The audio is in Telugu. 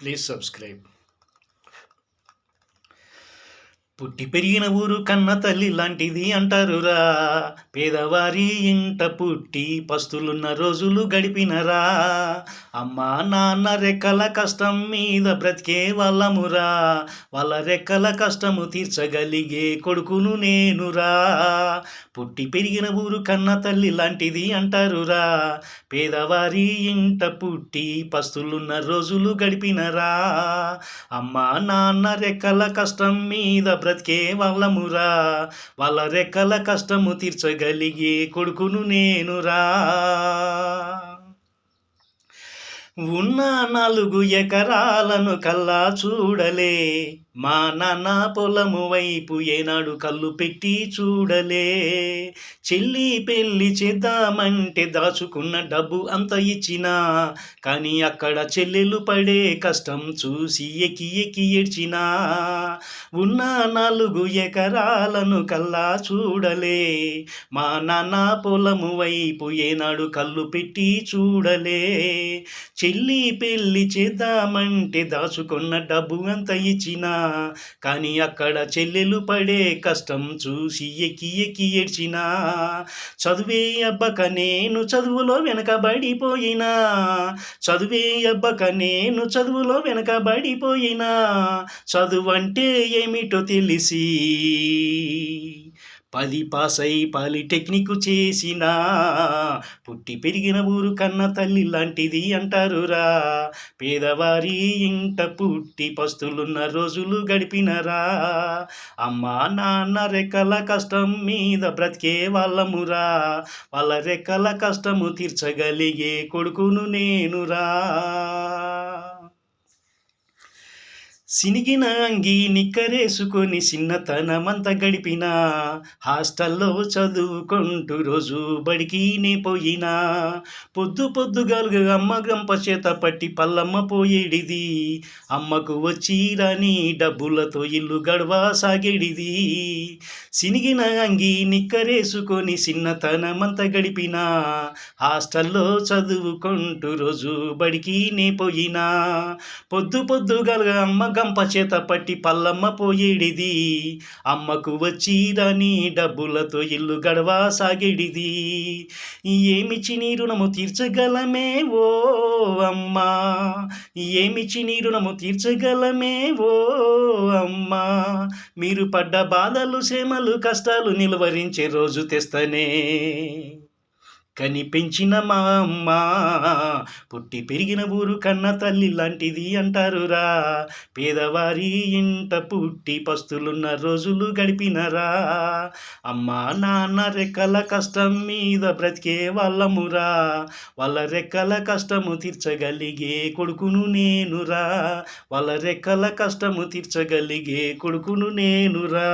Please subscribe. పుట్టి పెరిగిన ఊరు కన్న తల్లి లాంటిది అంటారురా. పేదవారి ఇంట పుట్టి పస్తులున్న రోజులు గడిపినరా. అమ్మా నాన్న రెక్కల కష్టం మీద బ్రతికే వాళ్ళమురా. వాళ్ళ రెక్కల కష్టము తీర్చగలిగే కొడుకును నేనురా. పుట్టి పెరిగిన ఊరు కన్న తల్లి లాంటిది అంటారురా. పేదవారి ఇంట పుట్టి పస్తులున్న రోజులు గడిపినరా. అమ్మా నాన్న రెక్కల కష్టం మీద బ్రతికే వాళ్ళమురా. వాళ్ళ రెక్కల కష్టము తీర్చగలిగే కొడుకును నేనురా. ఉన్న 4 ఎకరాలను కల్లా చూడలే. మా నాన్న పొలము వైపు ఏనాడు కళ్ళు పెట్టి చూడలే. చెల్లి పెళ్ళి చేద్దామంటే దాచుకున్న డబ్బు అంత ఇచ్చినా, కానీ అక్కడ చెల్లెలు పడే కష్టం చూసి ఎక్కి ఎక్కి ఏడ్చినా. ఉన్న 4 ఎకరాలను కల్లా చూడలే. మా నాన్న పొలము వైపు ఏనాడు కళ్ళు పెట్టి చూడలే. చెల్లి పెళ్ళి చేద్దామంటే దాచుకున్న డబ్బు అంత ఇచ్చినా, కానీ అక్కడ చెల్లెలు పడే కష్టం చూసి ఎక్కి ఎక్కి ఏడ్చినా. చదువే అబ్బక నేను చదువులో వెనకబడిపోయినా. చదువే అబ్బక నేను చదువులో వెనకబడిపోయినా. చదువంటే ఏమిటో తెలిసి 10 పాసై పాలిటెక్నిక్ చేసినా. పుట్టి పెరిగిన ఊరు కన్న తల్లి లాంటిది అంటారురా. పేదవారి ఇంట పుట్టి పస్తులున్న రోజులు గడిపినరా. అమ్మా నాన్న రెక్కల కష్టం మీద బ్రతికే వాళ్ళమురా. వాళ్ళ రెక్కల కష్టము తీర్చగలిగే కొడుకును నేనురా. సినిగిన అంగి నిక్కరేసుకొని చిన్నతనమంతా గడిపినా. హాస్టల్లో చదువుకుంటూ రోజు బడికి నే పోయినా. పొద్దుగాలుగా అమ్మ గంప చేత పట్టి పల్లమ్మ పోయేడిది. అమ్మకు వచ్చి రాని డబ్బులతో ఇల్లు గడవ సాగేడిది. సినిగిన అంగి నిక్కరేసుకొని చిన్నతనమంతా గడిపినా. హాస్టల్లో చదువుకుంటూ రోజు బడికి నే పోయినా. పొద్దుగాలుగా అమ్మ గంప చేత పట్టి పల్లమ్మ పోయేడిది. అమ్మకు వచ్చి రాని డబ్బులతో ఇల్లు గడవ సాగేడిది. ఏమిచ్చి నీ రుణము తీర్చగలమే ఓ అమ్మా. ఏమిచ్చి నీ రుణము తీర్చగలమే ఓ అమ్మా. మీరు పడ్డ బాధలు శ్రమలు కష్టాలు నిలువరించే రోజు తెస్తనే. కని పెంచిన మా అమ్మ పుట్టి పెరిగిన ఊరు కన్న తల్లి లాంటిది అంటారురా. పేదవారి ఇంట పుట్టి పస్తులున్న రోజులు గడిపినరా. అమ్మా నాన్న రెక్కల కష్టం మీద బ్రతికే వాళ్ళమురా. వాళ్ళ రెక్కల కష్టము తీర్చగలిగే కొడుకును నేనురా. వాళ్ళ రెక్కల కష్టము తీర్చగలిగే కొడుకును నేనురా.